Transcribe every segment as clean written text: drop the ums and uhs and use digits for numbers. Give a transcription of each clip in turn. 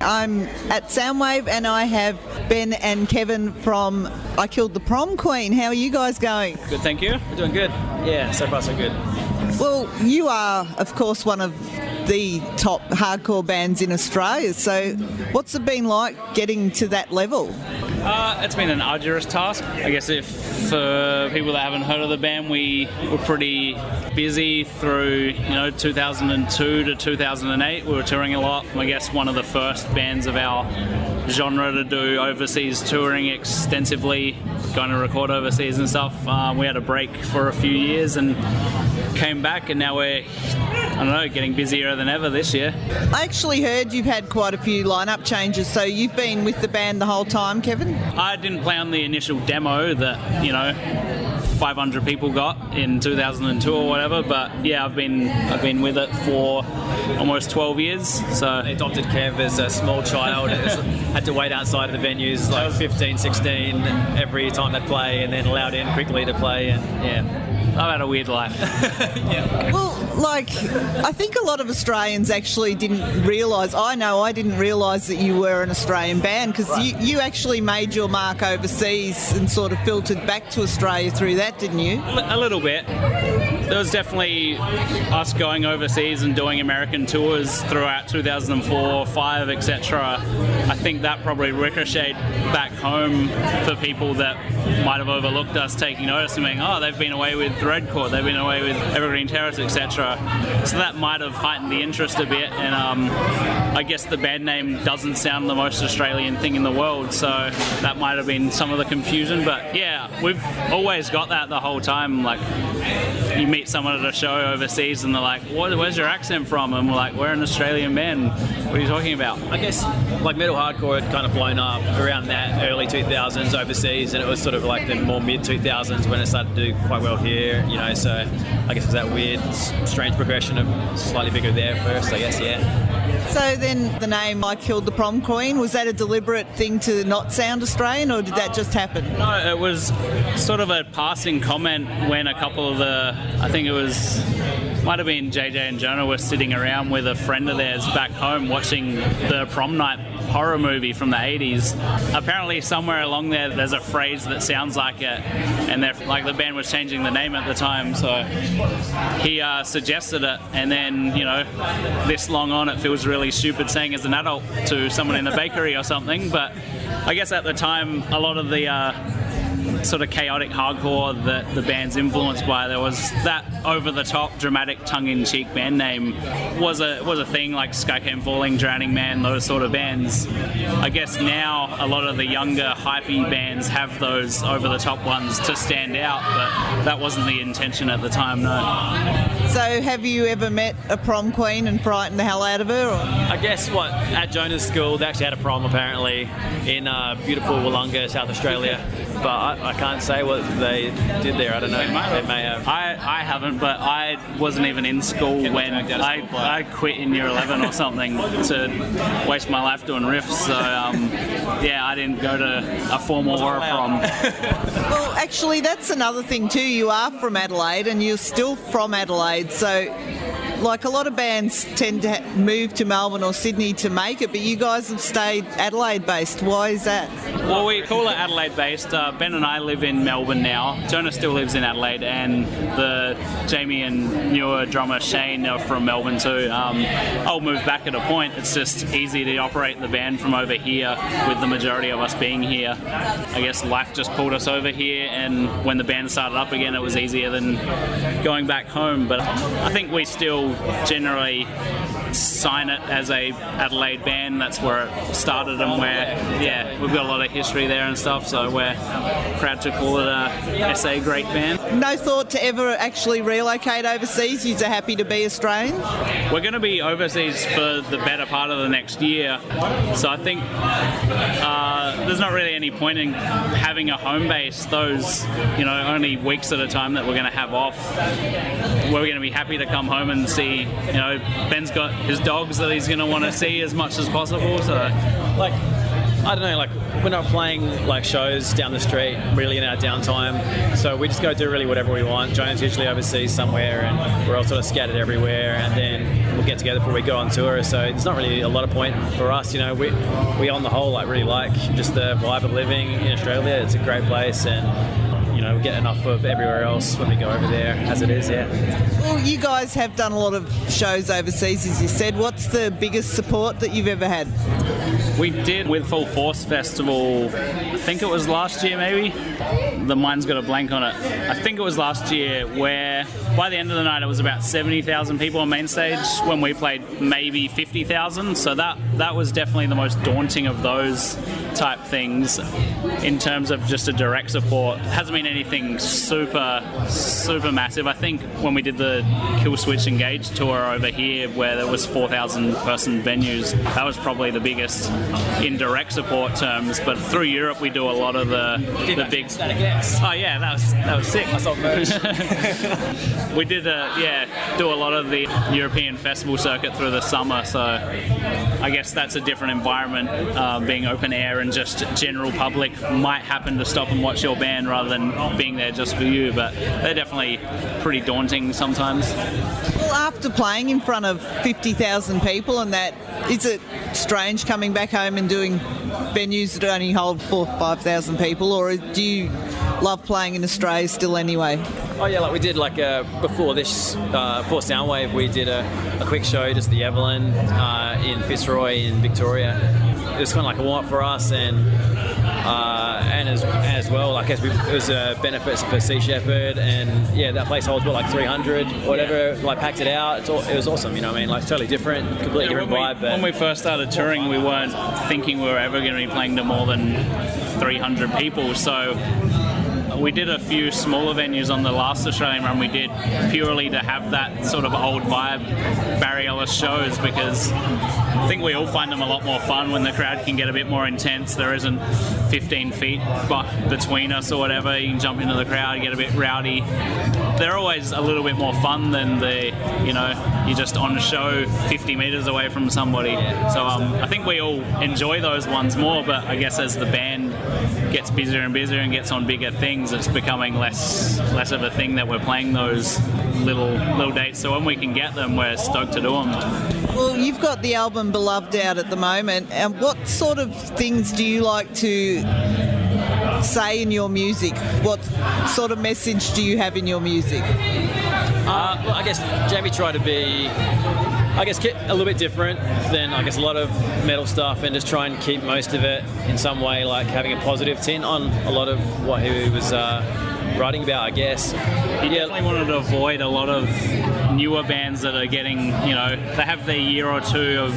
I'm at Soundwave and I have Ben and Kevin from I Killed the Prom Queen. How are you guys going? Good, thank you. We're doing good. Yeah, so far so good. Well, you are, of course, one of the top hardcore bands in Australia. So what's it been like getting to that level? It's been an arduous task. I guess if for people that haven't heard of the band, we were pretty busy through 2002 to 2008. We were touring a lot. I guess one of the first bands of our genre to do overseas touring extensively, going to record overseas and stuff. We had a break for a few years and came back, and now we're, getting busier than ever this year. I actually heard you've had quite a few lineup changes, so you've been with the band the whole time, Kevin? I didn't play on the initial demo that 500 people got in 2002 or whatever, but yeah, I've been with it for almost 12 years. So they adopted Kev as a small child. Had to wait outside of the venues like 15, 16 every time they play, and then allowed in quickly to play. And yeah, I've had a weird life. Yeah. Well, I think a lot of Australians actually didn't realise, I didn't realise that you were an Australian band, because right. you actually made your mark overseas and sort of filtered back to Australia through that, didn't you? A little bit. There was definitely us going overseas and doing American tours throughout 2004, 5, etc. I think that probably ricocheted back home for people that might have overlooked us taking notice and being, they've been away with Red Court, they've been away with Evergreen Terrace, etc. So that might have heightened the interest a bit, and I guess the band name doesn't sound the most Australian thing in the world, so that might have been some of the confusion. But yeah, we've always got that the whole time. Like, you meet someone at a show overseas and they're like, where's your accent from? And we're like, we're an Australian band. What are you talking about? I guess like metal hardcore had kind of blown up around that early 2000s overseas, and it was sort of like the more mid 2000s when it started to do quite well here, so I guess it was that weird, strange progression of slightly bigger there first, I guess, yeah. So then the name I Killed the Prom Queen, was that a deliberate thing to not sound Australian, or did that just happen? No, it was sort of a passing comment when a couple of might have been JJ and Jonah were sitting around with a friend of theirs back home watching the prom night horror movie from the 80s. Apparently somewhere along there's a phrase that sounds like it, and the band was changing the name at the time, so he suggested it, and then this long on it feels really stupid saying as an adult to someone in the bakery or something. But I guess at the time a lot of the sort of chaotic hardcore that the band's influenced by, there was that over-the-top, dramatic, tongue-in-cheek band name was a thing, like Sky Came Falling, Drowning Man, those sort of bands. I guess now a lot of the younger, hypey bands have those over-the-top ones to stand out, but that wasn't the intention at the time, no. So have you ever met a prom queen and frightened the hell out of her? Or? I guess at Jonah's school, they actually had a prom apparently in beautiful Wollonga, South Australia. But I can't say what they did there. I don't know. They may have. I haven't, but I wasn't even in school when I quit in year 11 or something to waste my life doing riffs. So I didn't go to a formal or a prom. Well, actually, that's another thing too. You are from Adelaide, and you're still from Adelaide, so. Like a lot of bands tend to move to Melbourne or Sydney to make it, but you guys have stayed Adelaide-based. Why is that? Well, we call it Adelaide-based. Ben and I live in Melbourne now. Jonah still lives in Adelaide, and Jamie and newer drummer Shane are from Melbourne too. I'll move back at a point. It's just easy to operate the band from over here with the majority of us being here. I guess life just pulled us over here, and when the band started up again, it was easier than going back home. But I think we still generally sign it as a Adelaide band. That's where it started, and we've got a lot of history there and stuff, so we're proud to call it a SA great band. No thought to ever actually relocate overseas? You're happy to be Australian? We're going to be overseas for the better part of the next year, so I think there's not really any point in having a home base those only weeks at a time that we're going to have off. We're going to be happy to come home and see, Ben's got his dogs that he's going to want to see as much as possible, so I don't know, we're not playing shows down the street really in our downtime, so we just go do really whatever we want. Jonah's usually overseas somewhere, and we're all sort of scattered everywhere, and then we'll get together before we go on tour. So there's not really a lot of point for us. You know, we on the whole like really like just the vibe of living in Australia. It's a great place, and you know, we get enough of everywhere else when we go over there as it is. Yeah. Well, you guys have done a lot of shows overseas, as you said. What's the biggest support that you've ever had? We did with Full Force Festival, I think it was last year maybe. The mind's got a blank on it. I think it was last year, where by the end of the night it was about 70,000 people on main stage. When we played, maybe 50,000. So that was definitely the most daunting of those type things in terms of just a direct support. It hasn't been anything super massive. I think when we did the Kill Switch Engage tour over here, where there was 4,000 person venues, that was probably the biggest in direct support terms. But through Europe we do a lot of the big. Oh yeah, that was sick. I saw merch. We did do a lot of the European festival circuit through the summer, so I guess that's a different environment, being open air and just general public might happen to stop and watch your band rather than being there just for you, but they're definitely pretty daunting sometimes. Well, after playing in front of 50,000 people and that, is it strange coming back home and doing venues that only hold 4,000 or 5,000 people, or do you love playing in Australia still anyway? Oh yeah, like we did before Soundwave, we did a quick show, just the Evelyn in Fitzroy in Victoria. It was kind of like a warm-up for us, and as well, like it was a benefit for Sea Shepherd, and yeah, that place holds like 300 or whatever. Like packed it out. It was awesome. You know what I mean? Like totally different, completely different vibe. When we first started touring, we weren't thinking we were ever going to be playing to more than 300 people. So we did a few smaller venues on the last Australian run we did, purely to have that sort of old vibe barrierless shows, because I think we all find them a lot more fun when the crowd can get a bit more intense. There isn't 15 feet between us or whatever. You can jump into the crowd, get a bit rowdy. They're always a little bit more fun than you're just on a show 50 metres away from somebody. So I think we all enjoy those ones more, but I guess as the band gets busier and busier and gets on bigger things, it's becoming less of a thing that we're playing those little dates. So when we can get them, we're stoked to do them. Well, you've got the album Beloved out at the moment, and what sort of things do you like to say in your music? What sort of message do you have in your music? Well, I guess Jamie tried to be, a little bit different than, a lot of metal stuff, and just try and keep most of it in some way, like having a positive tint on a lot of what he was writing about, I guess. He definitely wanted to avoid a lot of newer bands that are getting, they have their year or two of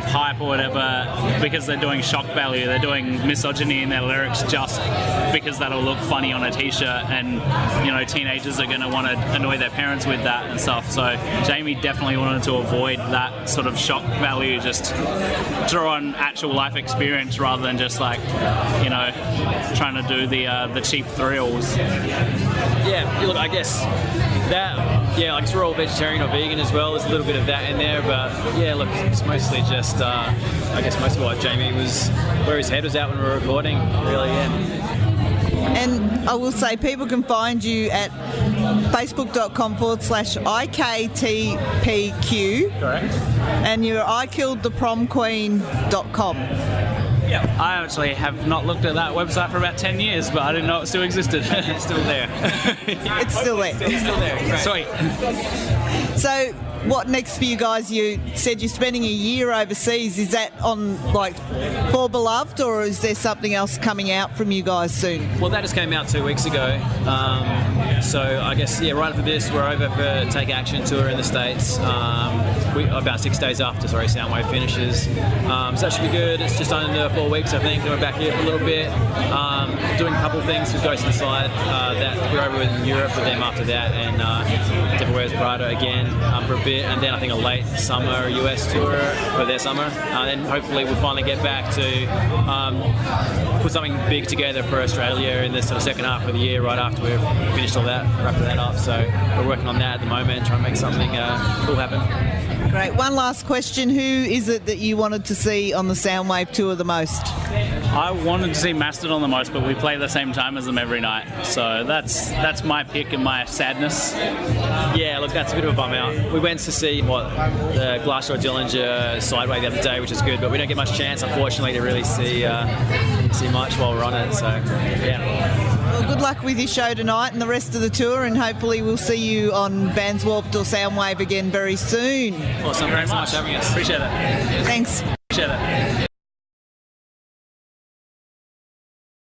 hype or whatever because they're doing shock value, they're doing misogyny in their lyrics just because that'll look funny on a t-shirt, and teenagers are going to want to annoy their parents with that and stuff. So Jamie definitely wanted to avoid that sort of shock value, just draw on actual life experience rather than just trying to do the cheap thrills. Yeah, look, I guess that, we're all vegetarian or vegan as well. There's a little bit of that in there, but yeah, look, it's mostly just, most of what Jamie was, where his head was at when we were recording, really, yeah. And I will say people can find you at facebook.com/IKTPQ. Correct. And you're ikilledthepromqueen.com. Yeah, I actually have not looked at that website for about 10 years, but I didn't know it still existed. It's still there. It's still there. It's still there. Great. Sweet. So what next for you guys? You said you're spending a year overseas. Is that on for Beloved, or is there something else coming out from you guys soon? Well, that just came out 2 weeks ago. So I guess, right after this, we're over for Take Action tour in the States. About 6 days after, Soundwave finishes. So that should be good. It's just under 4 weeks, I think. Then we're back here for a little bit. Doing a couple of things with Ghost Inside that we're over in Europe with them after that, and Devil Wears Prada again for a bit. And then I think a late summer US tour for their summer. Then hopefully we'll finally get back to put something big together for Australia in the sort of second half of the year, right after we've finished all that, wrapped that up. So we're working on that at the moment, trying to make something cool happen. Great. One last question. Who is it that you wanted to see on the Soundwave tour the most? I wanted to see Mastodon the most, but we play at the same time as them every night. So that's my pick and my sadness. Yeah, look, that's a bit of a bum out. We went to see the Glassjaw Dillinger Sideway the other day, which is good, but we don't get much chance, unfortunately, to really see much while we're on it. So, yeah. Well, good luck with your show tonight and the rest of the tour, and hopefully we'll see you on Bands Warped or Soundwave again very soon. Awesome. Thanks so much for having us. Appreciate it. Thanks. Appreciate it.